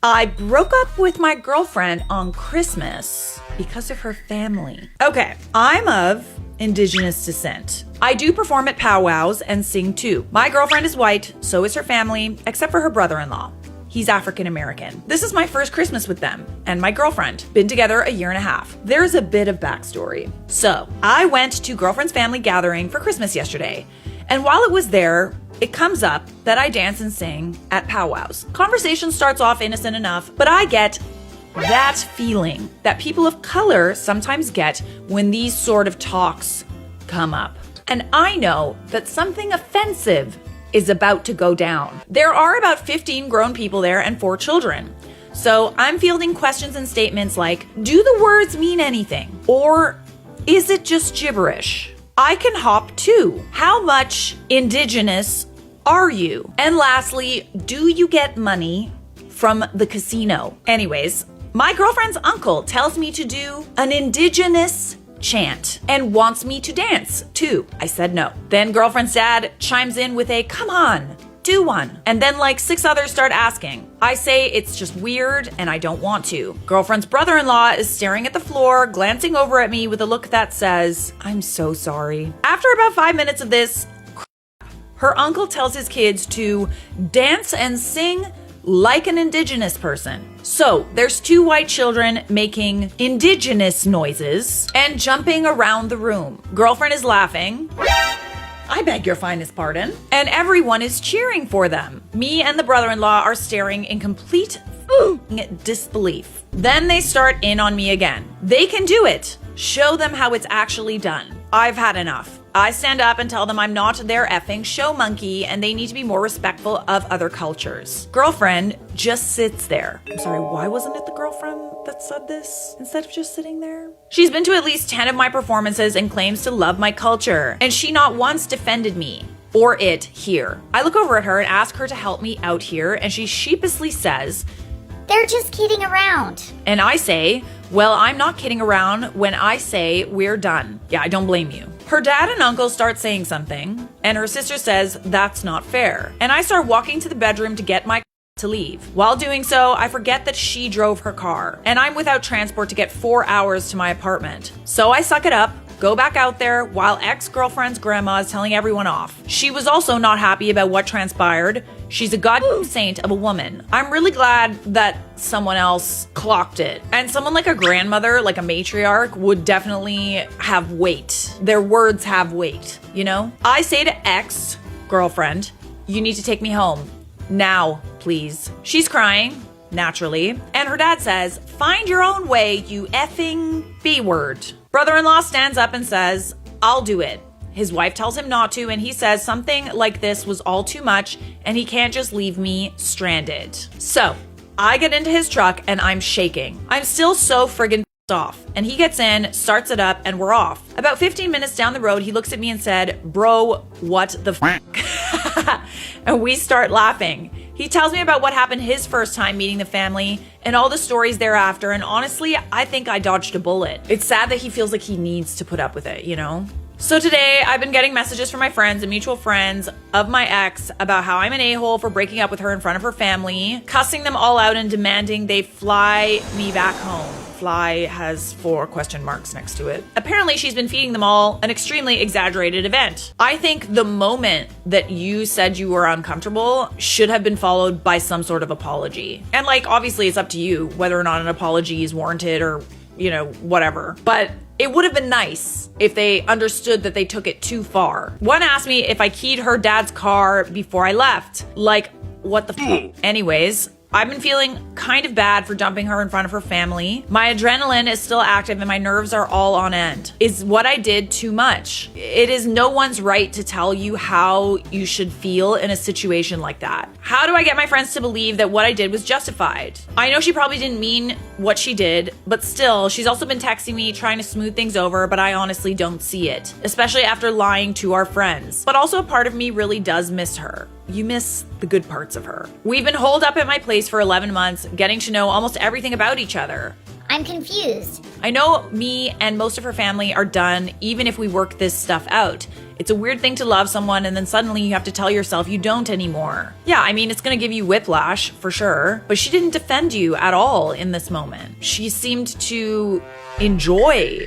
I broke up with my girlfriend on Christmas because of her family. Okay, I'm of Indigenous descent. I do perform at powwows and sing too. My girlfriend is white, so is her family, except for her brother-in-law. He's African American. This is my first Christmas with them and my girlfriend. Been together a year and a half. There's a bit of backstory. So, I went to girlfriend's family gathering for Christmas yesterday, and while it was there, it comes up that I dance and sing at powwows. Conversation starts off innocent enough, but I get that feeling that people of color sometimes get when these sort of talks come up. And I know that something offensive is about to go down. There are about 15 grown people there and 4 children. So I'm fielding questions and statements like, do the words mean anything? Or is it just gibberish? I can hop too. How much Indigenous are you? And lastly, do you get money from the casino? Anyways, my girlfriend's uncle tells me to do an Indigenous chant and wants me to dance too. I said no. Then girlfriend's dad chimes in with a, come on, do one. And then like 6 others start asking. I say it's just weird and I don't want to. Girlfriend's brother-in-law is staring at the floor, glancing over at me with a look that says, I'm so sorry. After about 5 minutes of this, her uncle tells his kids to dance and sing like an Indigenous person. So there's 2 white children making Indigenous noises and jumping around the room. Girlfriend is laughing. I beg your finest pardon. And everyone is cheering for them. Me and the brother-in-law are staring in complete disbelief. Then they start in on me again. They can do it. Show them how it's actually done. I've had enough. I stand up and tell them I'm not their effing show monkey and they need to be more respectful of other cultures. Girlfriend just sits there. I'm sorry, why wasn't it the girlfriend that said this instead of just sitting there? She's been to at least 10 of my performances and claims to love my culture, and she not once defended me or it here. I look over at her and ask her to help me out here, and she sheepishly says, they're just kidding around. And I say, well, I'm not kidding around when I say we're done. Yeah, I don't blame you. Her dad and uncle start saying something, and her sister says that's not fair. And I start walking to the bedroom to get my to leave. While doing so, I forget that she drove her car, and I'm without transport to get 4 hours to my apartment. So I suck it up, go back out there while ex-girlfriend's grandma is telling everyone off. She was also not happy about what transpired. She's a goddamn saint of a woman. I'm really glad that someone else clocked it. And someone like a grandmother, like a matriarch, would definitely have weight. Their words have weight, you know? I say to ex-girlfriend, you need to take me home. Now, please. She's crying, naturally. And her dad says, find your own way, you effing B-word. Brother-in-law stands up and says, I'll do it. His wife tells him not to, and he says something like this was all too much, and he can't just leave me stranded. So, I get into his truck, and I'm shaking. I'm still so friggin' off. And he gets in, starts it up, and we're off. About 15 minutes down the road, he looks at me and said, bro, what the f***? And we start laughing. He tells me about what happened his first time meeting the family and all the stories thereafter, and honestly, I think I dodged a bullet. It's sad that he feels like he needs to put up with it, you know? So today, I've been getting messages from my friends and mutual friends of my ex about how I'm an a-hole for breaking up with her in front of her family, cussing them all out and demanding they fly me back home. Fly has 4 question marks next to it. Apparently, she's been feeding them all an extremely exaggerated event. I think the moment that you said you were uncomfortable should have been followed by some sort of apology. And like, obviously, it's up to you whether or not an apology is warranted or, you know, whatever. But it would have been nice if they understood that they took it too far. One asked me if I keyed her dad's car before I left. Like, what the f? Anyways, I've been feeling kind of bad for dumping her in front of her family. My adrenaline is still active and my nerves are all on end. Is what I did too much? It is no one's right to tell you how you should feel in a situation like that. How do I get my friends to believe that what I did was justified? I know she probably didn't mean what she did, but still, she's also been texting me trying to smooth things over, but I honestly don't see it, especially after lying to our friends. But also a part of me really does miss her. You miss the good parts of her. We've been holed up at my place for 11 months, getting to know almost everything about each other. I'm confused. I know me and most of her family are done even if we work this stuff out. It's a weird thing to love someone and then suddenly you have to tell yourself you don't anymore. Yeah, I mean, it's gonna give you whiplash for sure, but she didn't defend you at all in this moment. She seemed to enjoy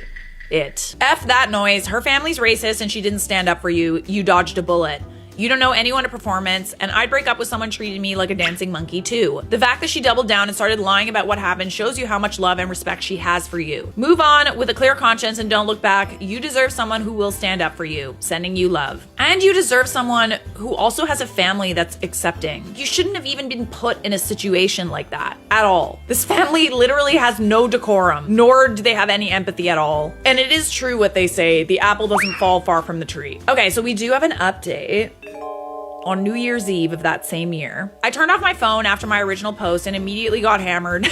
it. F that noise. Her family's racist and she didn't stand up for you. You dodged a bullet. You don't know anyone at Performance, and I'd break up with someone treating me like a dancing monkey too. The fact that she doubled down and started lying about what happened shows you how much love and respect she has for you. Move on with a clear conscience and don't look back. You deserve someone who will stand up for you. Sending you love. And you deserve someone who also has a family that's accepting. You shouldn't have even been put in a situation like that at all. This family literally has no decorum, nor do they have any empathy at all. And it is true what they say, the apple doesn't fall far from the tree. Okay, so we do have an update. On New Year's Eve of that same year, I turned off my phone after my original post and immediately got hammered,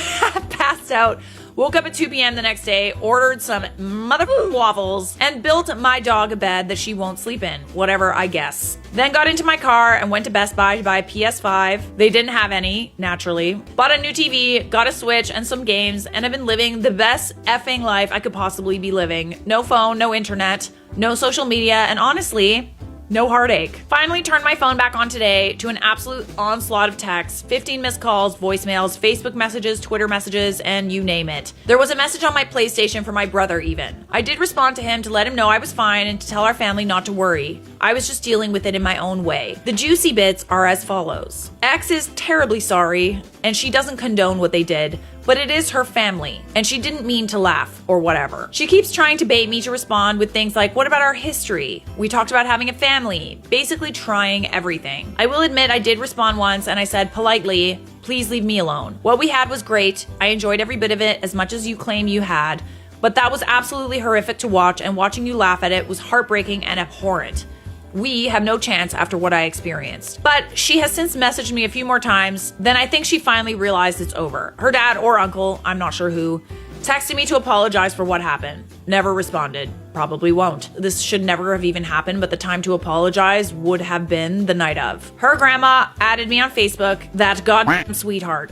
passed out, woke up at 2 p.m. the next day, ordered some motherfucking waffles, and built my dog a bed that she won't sleep in. Whatever, I guess. Then got into my car and went to Best Buy to buy a PS5. They didn't have any, naturally. Bought a new TV, got a Switch and some games, and have been living the best effing life I could possibly be living. No phone, no internet, no social media, and honestly, no heartache. Finally turned my phone back on today to an absolute onslaught of texts, 15 missed calls, voicemails, Facebook messages, Twitter messages, and you name it. There was a message on my PlayStation for my brother even. I did respond to him to let him know I was fine and to tell our family not to worry. I was just dealing with it in my own way. The juicy bits are as follows. X is terribly sorry, and she doesn't condone what they did, but it is her family, and she didn't mean to laugh or whatever. She keeps trying to bait me to respond with things like, what about our history? We talked about having a family, basically trying everything. I will admit I did respond once and I said politely, please leave me alone. What we had was great. I enjoyed every bit of it as much as you claim you had, but that was absolutely horrific to watch, and watching you laugh at it was heartbreaking and abhorrent. We have no chance after what I experienced. But she has since messaged me a few more times. Then I think she finally realized it's over. Her dad or uncle, I'm not sure who, texted me to apologize for what happened. Never responded. Probably won't. This should never have even happened, but the time to apologize would have been the night of. Her grandma added me on Facebook, that goddamn sweetheart.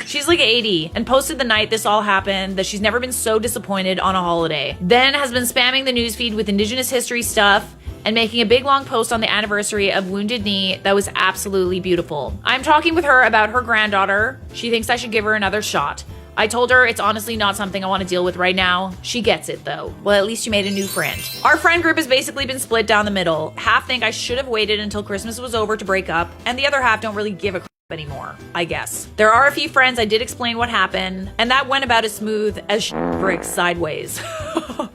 She's like 80 and posted the night this all happened that she's never been so disappointed on a holiday. Then has been spamming the newsfeed with Indigenous history stuff and making a big long post on the anniversary of Wounded Knee that was absolutely beautiful. I'm talking with her about her granddaughter. She thinks I should give her another shot. I told her it's honestly not something I want to deal with right now. She gets it though. Well, at least you made a new friend. Our friend group has basically been split down the middle. Half think I should have waited until Christmas was over to break up, and the other half don't really give a crap anymore, I guess. There are a few friends I did explain what happened, and that went about as smooth as breaks sideways.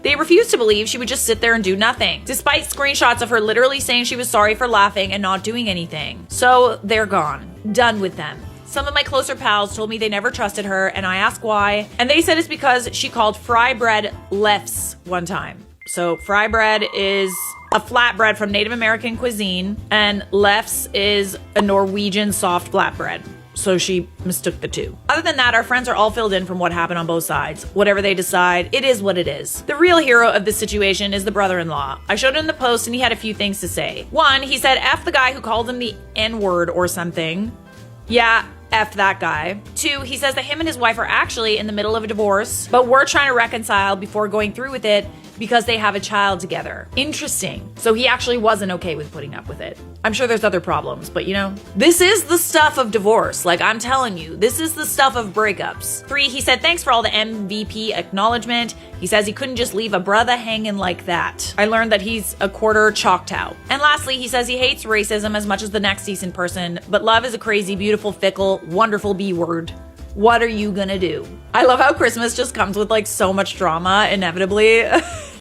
They refused to believe she would just sit there and do nothing, despite screenshots of her literally saying she was sorry for laughing and not doing anything. So they're gone. Done with them. Some of my closer pals told me they never trusted her, and I asked why, and they said it's because she called fry bread lefse one time. So fry bread is a flatbread from Native American cuisine, and lefse is a Norwegian soft flatbread. So she mistook the two. Other than that, our friends are all filled in from what happened on both sides. Whatever they decide, it is what it is. The real hero of this situation is the brother-in-law. I showed him the post and he had a few things to say. One, he said F the guy who called him the N-word or something. Yeah, F that guy. Two, he says that him and his wife are actually in the middle of a divorce, but we're trying to reconcile before going through with it because they have a child together. Interesting. So he actually wasn't okay with putting up with it. I'm sure there's other problems, but you know, this is the stuff of divorce. Like, I'm telling you, this is the stuff of breakups. Three, he said thanks for all the MVP acknowledgement. He says he couldn't just leave a brother hanging like that. I learned that he's a quarter Choctaw. And lastly, he says he hates racism as much as the next decent person, but love is a crazy, beautiful, fickle, wonderful B word. What are you gonna do? I love how Christmas just comes with like so much drama, inevitably.